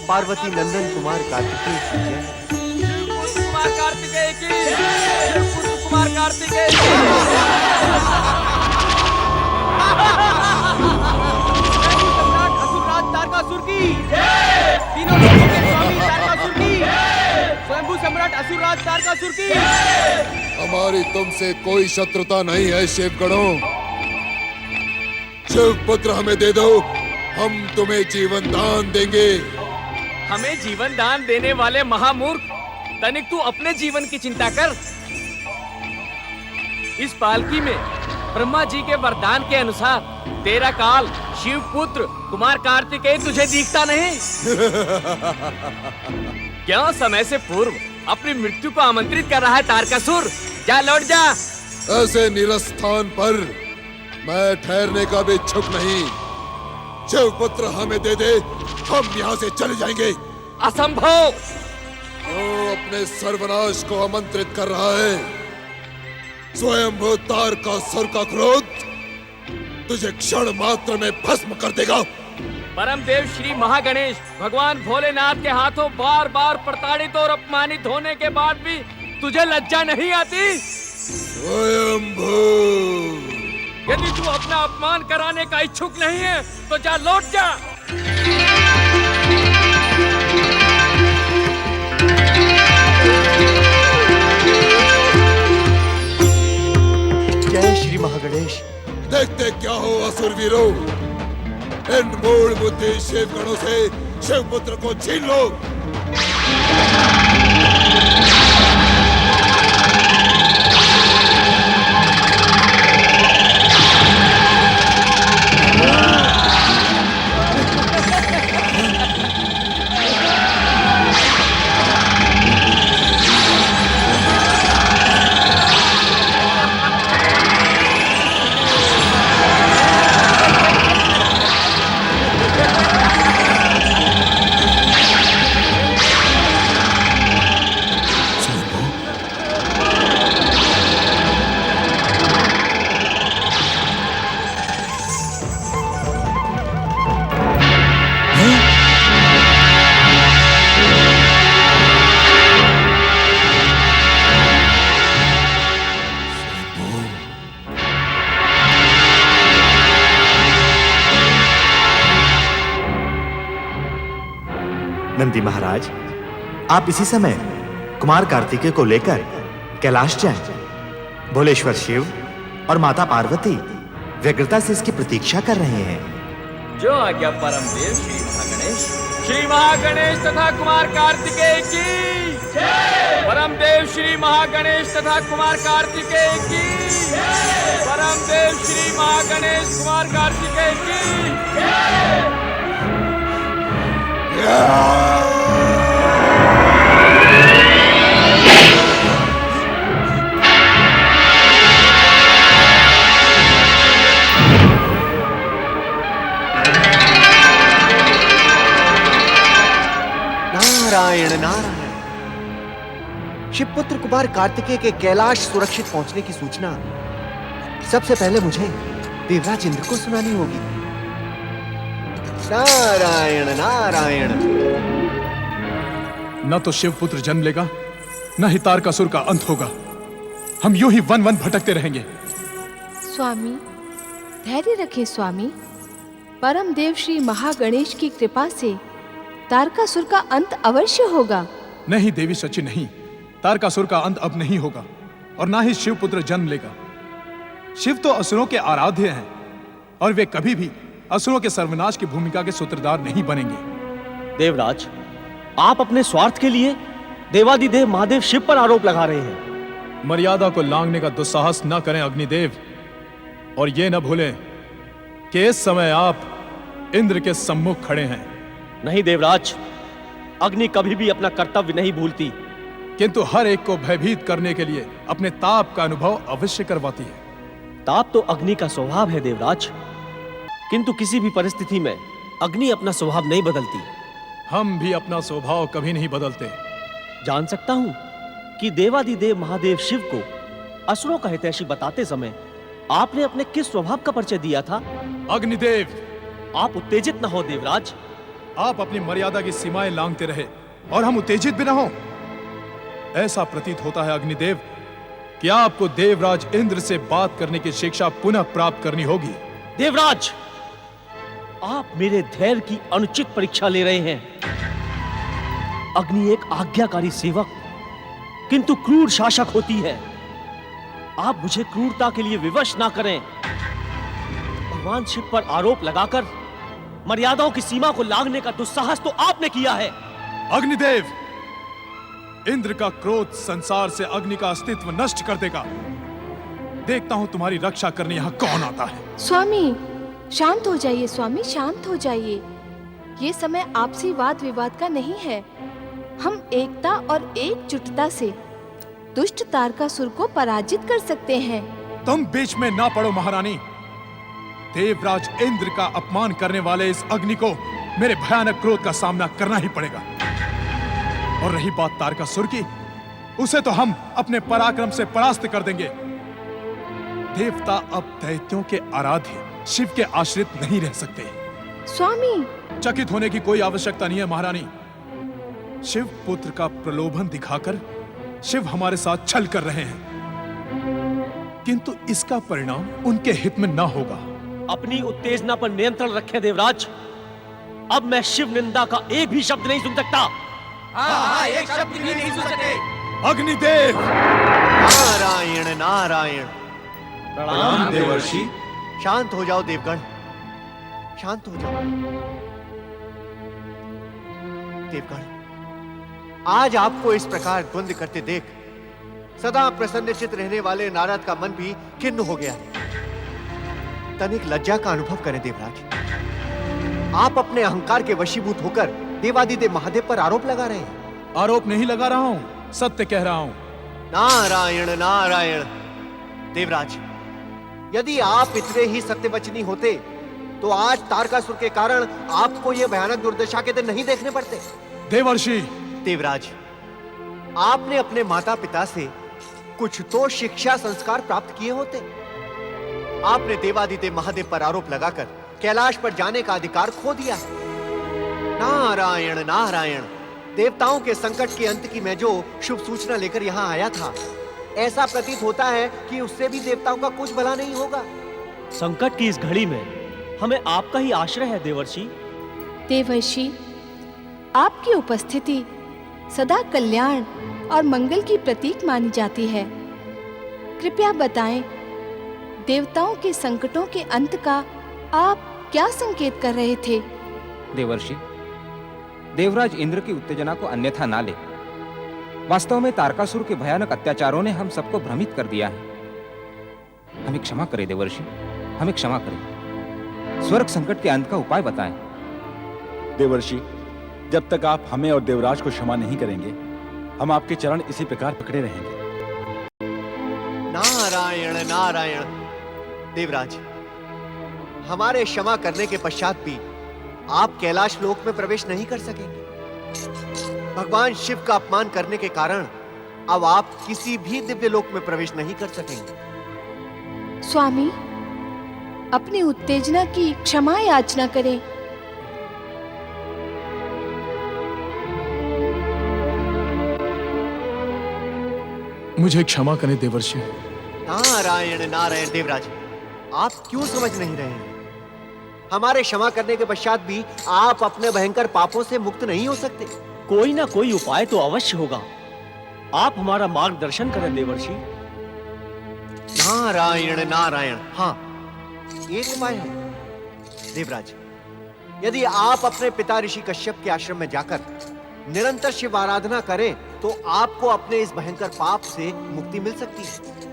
पार्वती नंदन कुमार कार्तिकेय की जय। शिवपुत्र कुमार कार्तिकेय की, शिवपुत्र कुमार कार्तिकेय की। सम्राट असुरराज तारकासुर की तीनों लोगों के स्वामी तारकासुर की, स्वयंभू सम्राट असुरराज तारकासुर की। हमारी तुमसे कोई शत्रुता नहीं है शिवगणों। शिवपुत्र हमें दे दो, हम तुम्हें जीवन दान देंगे। हमें जीवन दान देने वाले महामूर्ख, तनिक तू अपने जीवन की चिंता कर। इस पालकी में ब्रह्मा जी के वरदान के अनुसार तेरा काल शिवपुत्र कुमार कार्तिकेय तुझे दिखता नहीं? क्यों समय से पूर्व अपनी मृत्यु को आमंत्रित कर रहा है तारकासुर? जा, लौट जा। ऐसे निरस्थान पर मैं ठहरने का भी इच्छुक नहीं। शिवपुत्र हमें दे दे, हम यहाँ से चले जाएंगे। असंभव। वो अपने सर्वनाश को आमंत्रित कर रहा है। स्वयंभू तारकासुर का क्रोध तुझे क्षण मात्र में भस्म कर देगा। परम देव श्री महागणेश भगवान भोलेनाथ के हाथों बार बार प्रताड़ित और अपमानित होने के बाद भी तुझे लज्जा नहीं आती? स्वयंभू, यदि तू अपना अपमान कराने का इच्छुक नहीं है तो जा, लौट जा। जय श्री महागणेश। देखते क्या हो असुर वीरों, इन मूल बुद्धि शिवगणों से शिवपुत्र को छीन लो। नंदी महाराज, आप इसी समय कुमार कार्तिकेय को लेकर कैलाश जाएं। भोलेश्वर शिव और माता पार्वती व्यग्रता से इसकी प्रतीक्षा कर रहे हैं। जो आज्ञा परम देव श्री महागणेश तथा कुमार कार्तिकेय की। परम देव श्री महागणेश तथा कुमार कार्तिकेय की। परम देव श्री महागणेश कुमार कार्तिकेय की। नारायण नारायण। शिवपुत्र कुमार कार्तिकेय के कैलाश सुरक्षित पहुंचने की सूचना सबसे पहले मुझे देवराज इंद्र को सुनानी होगी। नारायण नारायण। न तो शिवपुत्र जन्म लेगा, न ही तारकासुर का अंत होगा। हम यूं ही वन वन भटकते रहेंगे। स्वामी, धैर्य रखें स्वामी। परम देव श्री महागणेश की कृपा से तारकासुर का अंत अवश्य होगा। नहीं देवी सची, नहीं। तारकासुर का अंत अब नहीं होगा और ना ही शिवपुत्र जन्म लेगा। शिव तो असुरों के आराध्य हैं और वे कभी भी असुरों के सर्वनाश की भूमिका के सूत्रधार नहीं बनेंगे। देवराज, आप अपने स्वार्थ के लिए देवादिदेव महादेव शिव पर आरोप लगा रहे हैं। मर्यादा को लांघने का दुस्साहस न करें अग्निदेव, और ये न भूलें कि इस समय आप इंद्र के सम्मुख खड़े हैं। नहीं देवराज, अग्नि कभी भी अपना कर्तव्य नहीं भूलती, किंतु हर एक को भयभीत करने के लिए अपने ताप का अनुभव अवश्य करवाती है। ताप तो अग्नि का स्वभाव है देवराज, किंतु किसी भी परिस्थिति में अग्नि अपना स्वभाव नहीं बदलती। हम भी अपना स्वभाव कभी नहीं बदलते। जान सकता हूं कि देवादिदेव महादेव शिव को असुरों का हितैषी बताते समय आपने अपने किस स्वभाव का परिचय दिया था? अग्निदेव, आप उत्तेजित न हो देवराज। आप अपनी मर्यादा की सीमाएं लांघते रहे और हम उत्तेजित भी न हों। ऐसा प्रतीत होता है अग्निदेव कि आपको देवराज इंद्र से बात करने की शिक्षा पुनः प्राप्त करनी होगी। देवराज, आप मेरे धैर्य की अनुचित परीक्षा ले रहे हैं। अग्नि एक आज्ञाकारी सेवक किंतु क्रूर शासक होती है। आप मुझे क्रूरता के लिए विवश ना करें। भगवान शिव पर आरोप लगाकर मर्यादाओं की सीमा को लांघने का दुस्साहस तो आपने किया है। अग्निदेव, इंद्र का क्रोध संसार से अग्नि का अस्तित्व नष्ट कर देगा। देखता हूं तुम्हारी रक्षा करने यहां कौन आता है। स्वामी शांत हो जाइए, स्वामी शांत हो जाइए। ये समय आपसी वाद विवाद का नहीं है। हम एकता और एकजुटता से दुष्ट तारकासुर को पराजित कर सकते हैं। तुम बीच में ना पड़ो महारानी। देवराज इंद्र का अपमान करने वाले इस अग्नि को मेरे भयानक क्रोध का सामना करना ही पड़ेगा। और रही बात तारकासुर की, उसे तो हम अपने पराक्रम से परास्त कर देंगे। देवता अब दैत्यों के आराध्य शिव के आश्रित नहीं रह सकते। स्वामी, चकित होने की कोई आवश्यकता नहीं है महारानी। शिव पुत्र का प्रलोभन दिखाकर शिव हमारे साथ छल कर रहे हैं, किंतु इसका परिणाम उनके हित में ना होगा। अपनी उत्तेजना पर नियंत्रण रखें देवराज। अब मैं शिव निंदा का एक भी शब्द नहीं सुन सकता। एक शब्द भी नहीं सुन सके। अग्निदेव! नारायण नारायण। प्रणाम देवर्षि। शांत हो जाओ देवगण, शांत हो जाओ। देवगण, आज आपको इस प्रकार द्वंद्व करते देख सदा प्रसन्नचित रहने वाले नारद का मन भी खिन्न हो गया है। तनिक लज्जा का अनुभव करें देवराज। आप अपने अहंकार के वशीभूत होकर देवादिदेव महादेव पर आरोप लगा रहे हैं। आरोप नहीं लगा रहा हूं, सत्य कह रहा हूं। नारायण नारायण। देवराज, यदि आप इतने ही सत्यवचनी होते तो आज तारकासुर के कारण आपको यह भयानक दुर्दशा के दिन नहीं देखने पड़ते। देवर्षि! देवराज, आपने अपने माता पिता से कुछ तो शिक्षा संस्कार प्राप्त किए होते। आपने देवादिदेव महादेव पर आरोप लगाकर कैलाश पर जाने का अधिकार खो दिया है। नारायण नारायण। देवताओं के संकट के अंत की मैं जो शुभ सूचना लेकर यहाँ आया था, ऐसा प्रतीत होता है कि उससे भी देवताओं का कुछ भला नहीं होगा। संकट की इस घड़ी में हमें आपका ही आश्रय है देवर्षि। देवर्षि, आपकी उपस्थिति सदा कल्याण और मंगल की प्रतीक मानी जाती है। कृपया बताएं, देवताओं के संकटों के अंत का आप क्या संकेत कर रहे थे? देवर्षि, देवराज इंद्र की उत्तेजना को अन्यथा ना ले। वास्तव में तारकासुर के भयानक अत्याचारों ने हम सबको भ्रमित कर दिया है। हमें क्षमा करें देवर्षि, हमें क्षमा करें। स्वर्ग संकट के अंत का उपाय बताएं। देवर्षि, जब तक आप हमें और देवराज को क्षमा नहीं करेंगे, हम आपके चरण इसी प्रकार पकड़े रहेंगे। नारायण नारायण। देवराज, हमारे क्षमा करने के पश्चात भी आप कैलाश लोक में प्रवेश नहीं कर सकेंगे। भगवान शिव का अपमान करने के कारण अब आप किसी भी दिव्य लोक में प्रवेश नहीं कर सकेंगे। स्वामी, अपनी उत्तेजना की क्षमा याचना करें। मुझे क्षमा करें देवर्षि। नारायण नारायण। देवराज, आप क्यों समझ नहीं रहे हैं? हमारे क्षमा करने के पश्चात भी आप अपने भयंकर पापों से मुक्त नहीं हो सकते। कोई ना कोई उपाय तो अवश्य होगा। आप हमारा मार्गदर्शन करें देवर्षि। नारायण नारायण। हाँ, एक उपाय है देवराज। यदि आप अपने पिता ऋषि कश्यप के आश्रम में जाकर निरंतर शिव आराधना करें तो आपको अपने इस भयंकर पाप से मुक्ति मिल सकती है।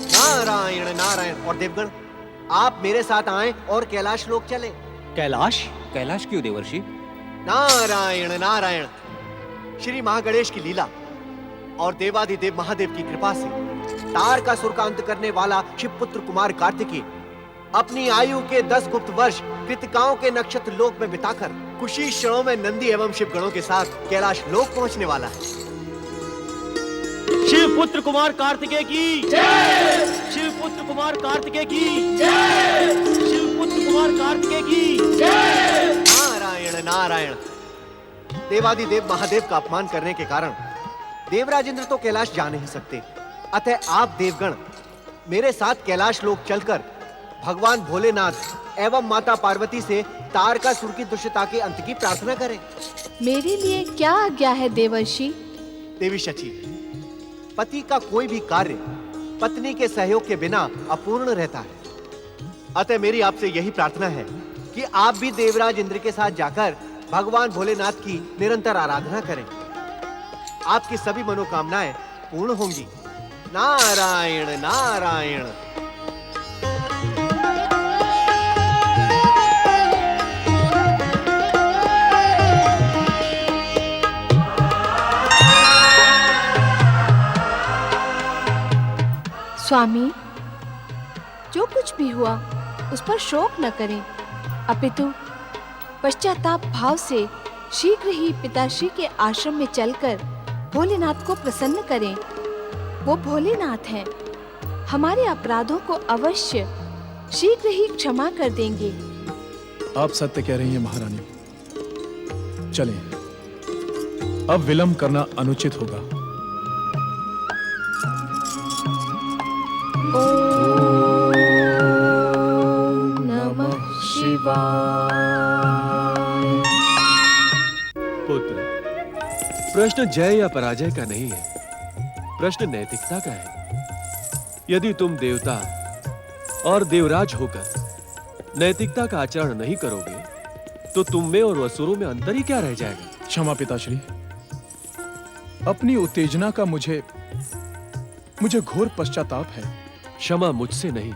नारायण नारायण। और देवगण, आप मेरे साथ आएं और कैलाश लोक चलें। कैलाश? कैलाश क्यों देवर्षि? नारायण नारायण। श्री महागणेश की लीला और देवादिदेव महादेव की कृपा से तारकासुर का अंत करने वाला शिवपुत्र कुमार कार्तिकेय अपनी आयु के 10 गुप्त वर्ष कृतिकाओं के नक्षत्र लोक में बिताकर खुशी क्षणों में नंदी एवं शिव गणों के साथ कैलाश लोक पहुंचने वाला है। शिव पुत्र कुमार कार्तिकेय की जय! शिव पुत्र कुमार कार्तिकेय की जय! शिव पुत्र कुमार कार्तिकेय की जय! नारायण नारायण। देवादिदेव महादेव का अपमान करने के कारण देवराज इंद्र तो कैलाश जा नहीं सकते, अतः आप देवगण मेरे साथ कैलाश लोक चलकर भगवान भोलेनाथ एवं माता पार्वती से तारकासुर की दुष्टता के अंत की प्रार्थना करें। मेरे लिए क्या आज्ञा है देवर्षि? देवी शची, पति का कोई भी कार्य पत्नी के सहयोग के बिना अपूर्ण रहता है, अतः मेरी आपसे यही प्रार्थना है कि आप भी देवराज इंद्र के साथ जाकर भगवान भोलेनाथ की निरंतर आराधना करें। आपकी सभी मनोकामनाएं पूर्ण होंगी। नारायण नारायण। स्वामी, जो कुछ भी हुआ उस पर शोक न करें, अपितु पश्चाताप भाव से शीघ्र ही पिताश्री के आश्रम में चलकर भोलेनाथ को प्रसन्न करें। वो भोलेनाथ हैं, हमारे अपराधों को अवश्य शीघ्र ही क्षमा कर देंगे। आप सत्य कह रही हैं महारानी। चलें, अब विलंब करना अनुचित होगा। नमः शिवाय। पुत्र, प्रश्न जय या पराजय का नहीं है, प्रश्न नैतिकता का है। यदि तुम देवता और देवराज होकर नैतिकता का आचरण नहीं करोगे तो तुम में और असुरों में अंतर ही क्या रह जाएगा? क्षमा पिताश्री, अपनी उत्तेजना का मुझे घोर पश्चाताप है। क्षमा मुझसे नहीं,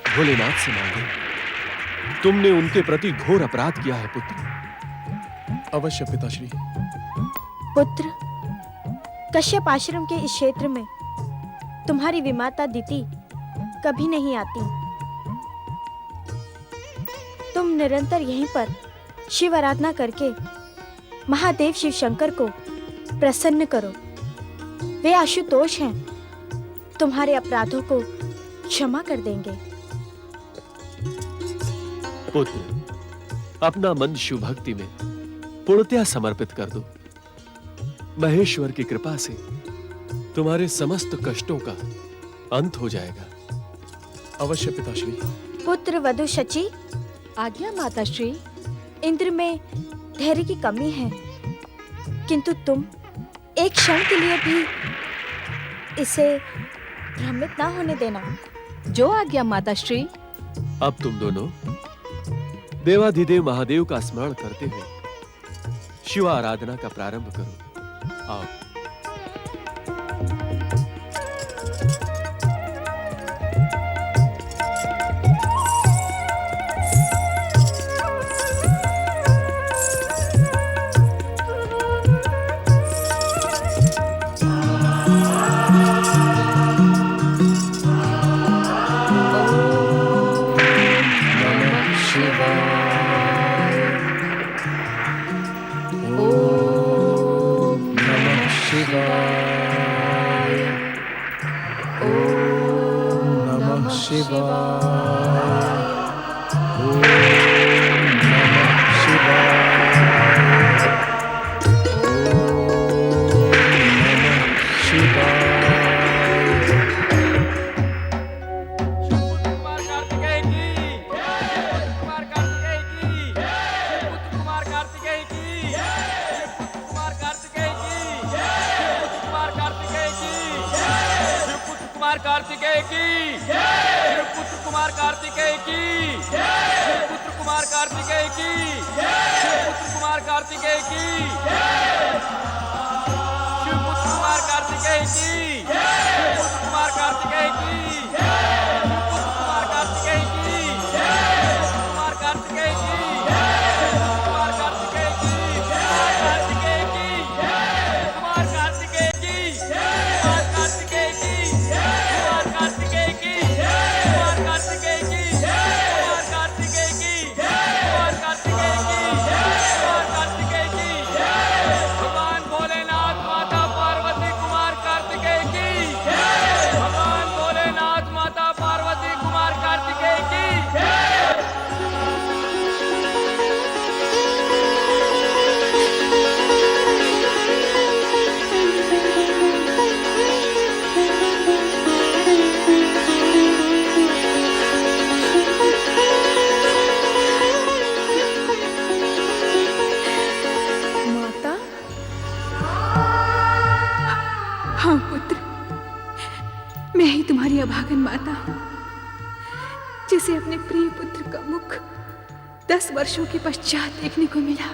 भोलेनाथ से मांगो। तुमने उनके प्रति घोर अपराध किया है पुत्र। अवश्य पिताश्री। पुत्र, कश्यप आश्रम के इस क्षेत्र में तुम्हारी विमाता दिति कभी नहीं आती। तुम निरंतर यहीं पर शिव आराधना करके महादेव शिव शंकर को प्रसन्न करो। वे आशुतोष हैं, तुम्हारे अपराधों को क्षमा कर देंगे। पुत्र, अपना मन शिव भक्ति में पूर्णतया समर्पित कर दो। महेश्वर की कृपा से तुम्हारे समस्त कष्टों का अंत हो जाएगा। अवश्य पिताश्री। पुत्र वधु शची। आज्ञा माताश्री। इंद्र में धैर्य की कमी है, किंतु तुम एक क्षण के लिए भी इसे भ्रमित ना होने देना। जो आज्ञा माताश्री। अब तुम दोनों देवाधिदेव महादेव का स्मरण करते हुए शिव आराधना का प्रारंभ करो। आओ। कार्तिकेय की शिवपुत्र कुमार कार्तिकेय की शिवपुत्र कुमार कार्तिकेय की शिवपुत्र कुमार कार्तिकेय की शिवपुत्र कुमार कार्तिकेय की शिवपुत्र कुमार कार्तिकेय की शिवपुत्र कुमार कार्तिकेय की कुमार कार्तिकेय की कुमार कार्तिकेय की कुमार कार्तिकेय की कुमार कार्तिकेय की कुमार कार्तिकेय की कुमार कार्तिकेय की कुमार कार्तिकेय की कुमार कार्तिकेय की कुमार कार्तिकेय की कुमार कार्तिकेय की भगवान भोलेनाथ माता पार्वती कुमार कार्तिकेय की अभागन माता हूँ जिसे अपने प्रिय पुत्र का मुख 10 वर्षों के पश्चात देखने को मिला।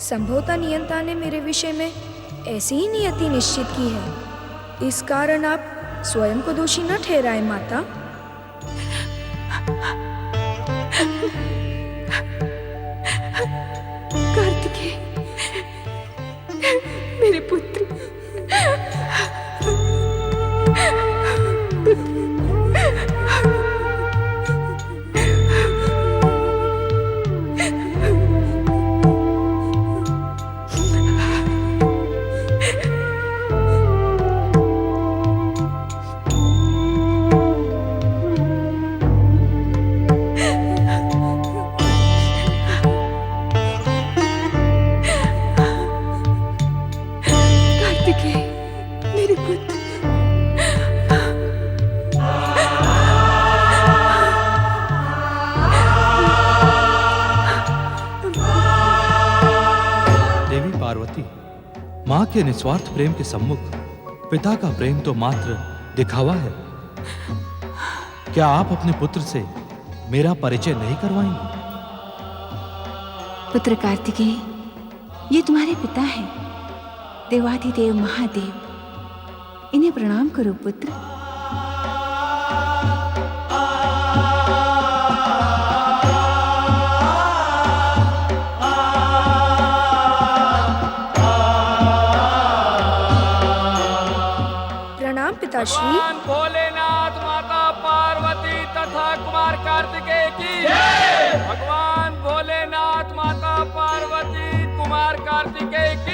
संभवतः नियंता ने मेरे विषय में ऐसी ही नियति निश्चित की है। इस कारण आप स्वयं को दोषी न ठहराए माता। कार्तिकेय, मेरे पुत्र, मां के निस्वार्थ प्रेम के सम्मुख पिता का प्रेम तो मात्र दिखावा है। क्या आप अपने पुत्र से मेरा परिचय नहीं करवाएंगे? पुत्र कार्तिकेय, ये तुम्हारे पिता हैं, देवाधिदेव महादेव। इन्हें प्रणाम करो पुत्र। पिताश्री। भोलेनाथ, माता पार्वती तथा कुमार कार्तिकेय की। भगवान भोलेनाथ, माता पार्वती, कुमार कार्तिकेय की।